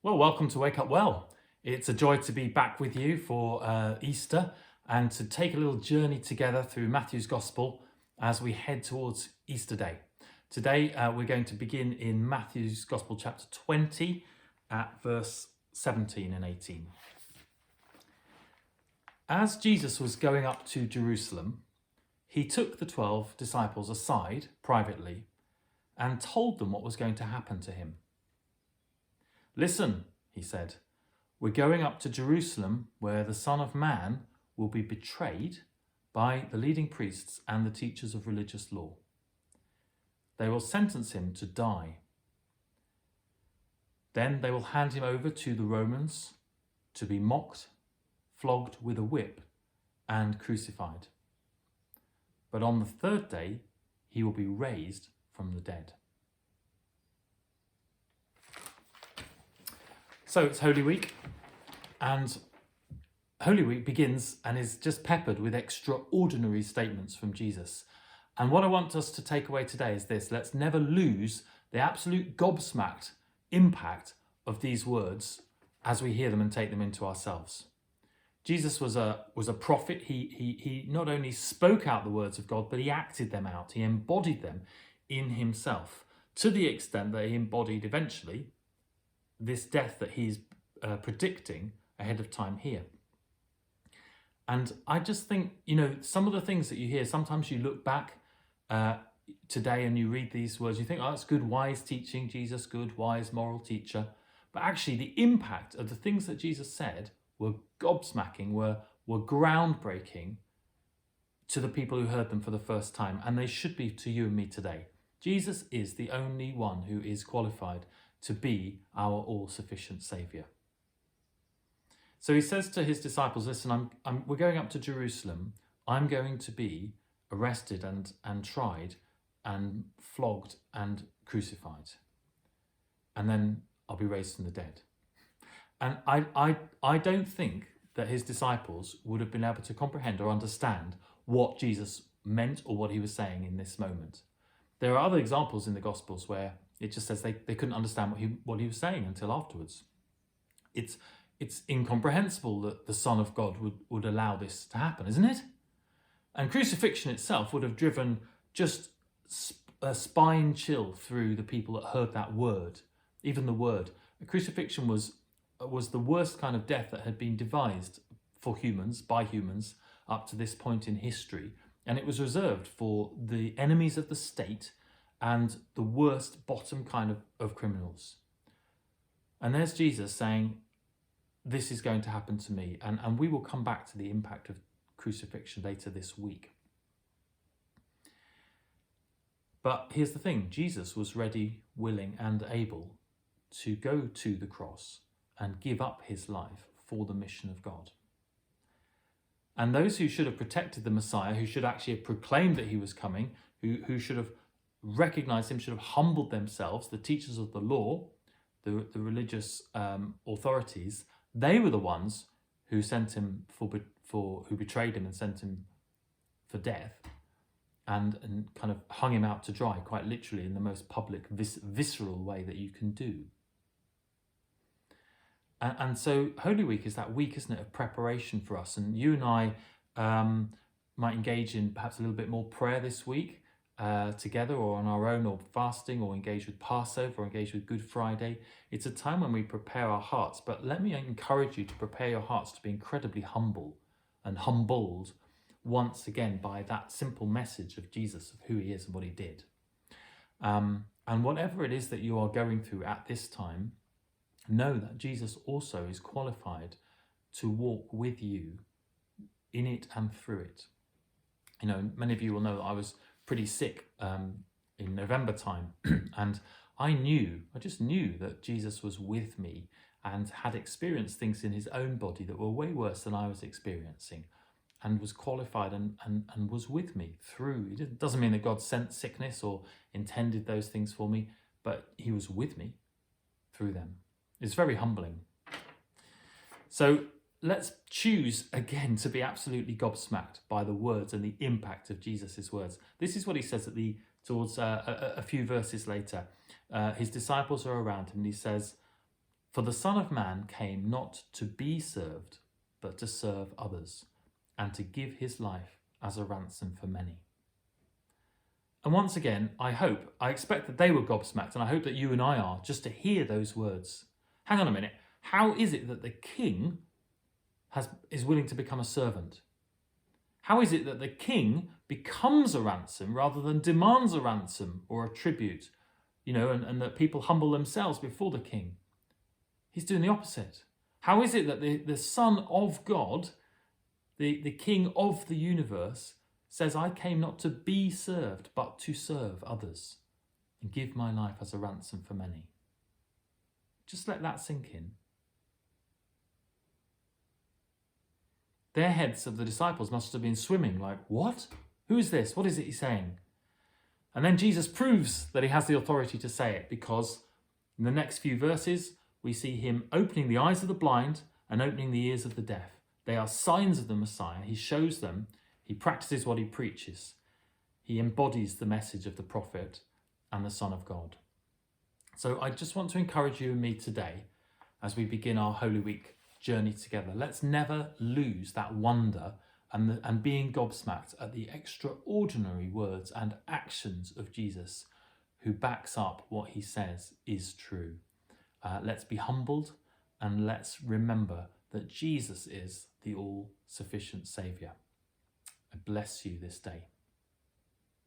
Well, welcome to Wake Up Well. It's a joy to be back with you for Easter and to take a little journey together through Matthew's Gospel as we head towards Easter Day. Today, we're going to begin in Matthew's Gospel, chapter 20, at verse 17 and 18. As Jesus was going up to Jerusalem, he took the 12 disciples aside privately and told them what was going to happen to him. "Listen," he said, "we're going up to Jerusalem where the Son of Man will be betrayed by the leading priests and the teachers of religious law. They will sentence him to die. Then they will hand him over to the Romans to be mocked, flogged with a whip, and crucified. But on the third day, he will be raised from the dead." So it's Holy Week, and Holy Week begins and is just peppered with extraordinary statements from Jesus. And what I want us to take away today is this: let's never lose the absolute gobsmacked impact of these words as we hear them and take them into ourselves. Jesus was a prophet. He not only spoke out the words of God, but he acted them out. He embodied them in himself, to the extent that he embodied eventually this death that he's predicting ahead of time here. And I just think, some of the things that you hear, sometimes you look back today and you read these words, you think, oh, that's good, wise teaching, Jesus, good, wise, moral teacher. But actually the impact of the things that Jesus said were gobsmacking, were groundbreaking to the people who heard them for the first time. And they should be to you and me today. Jesus is the only one who is qualified to be our all-sufficient Saviour. So he says to his disciples, listen, we're going up to Jerusalem. I'm going to be arrested and tried and flogged and crucified. And then I'll be raised from the dead. And I don't think that his disciples would have been able to comprehend or understand what Jesus meant or what he was saying in this moment. There are other examples in the Gospels where it just says they couldn't understand what he was saying until afterwards. It's incomprehensible that the Son of God would allow this to happen, isn't it? And crucifixion itself would have driven just a spine chill through the people that heard that word, even the word. Crucifixion was the worst kind of death that had been devised for humans, by humans, up to this point in history. And it was reserved for the enemies of the state and the worst bottom kind of criminals. And there's Jesus saying, this is going to happen to me. And we will come back to the impact of crucifixion later this week. But here's the thing: Jesus was ready, willing, and able to go to the cross and give up his life for the mission of God. And those who should have protected the Messiah, who should actually have proclaimed that he was coming, who should have recognized him, should have humbled themselves, the teachers of the law, the religious authorities, they were the ones who sent him who betrayed him and sent him for death and kind of hung him out to dry, quite literally, in the most public, visceral way that you can do. And so Holy Week is that week, isn't it, of preparation for us. And you and I might engage in perhaps a little bit more prayer this week, together or on our own, or fasting, or engage with Passover, or engage with Good Friday. It's a time when we prepare our hearts, but let me encourage you to prepare your hearts to be incredibly humble and humbled once again by that simple message of Jesus, of who he is and what he did. And whatever it is that you are going through at this time, know that Jesus also is qualified to walk with you in it and through it. Many of you will know that I was pretty sick in November time, and I just knew that Jesus was with me and had experienced things in his own body that were way worse than I was experiencing, and was qualified and was with me through. It doesn't mean that God sent sickness or intended those things for me, but he was with me through them. It's very humbling. So let's choose again to be absolutely gobsmacked by the words and the impact of Jesus' words. This is what he says towards a few verses later. His disciples are around him and he says, For the Son of Man came not to be served, but to serve others, and to give his life as a ransom for many. And once again, I expect that they were gobsmacked, and I hope that you and I are, just to hear those words. Hang on a minute. How is it that the king is willing to become a servant? How is it that the king becomes a ransom rather than demands a ransom or a tribute, and that people humble themselves before the king? He's doing the opposite. How is it that the Son of God, the King of the universe, says, I came not to be served, but to serve others and give my life as a ransom for many? Just let that sink in. Their heads of the disciples must have been swimming like, what? Who is this? What is it he's saying? And then Jesus proves that he has the authority to say it, because in the next few verses, we see him opening the eyes of the blind and opening the ears of the deaf. They are signs of the Messiah. He shows them. He practices what he preaches. He embodies the message of the prophet and the Son of God. So I just want to encourage you and me today, as we begin our Holy Week journey together, let's never lose that wonder and being gobsmacked at the extraordinary words and actions of Jesus, who backs up what he says is true. Let's be humbled, and let's remember that Jesus is the all-sufficient Saviour. I bless you this day.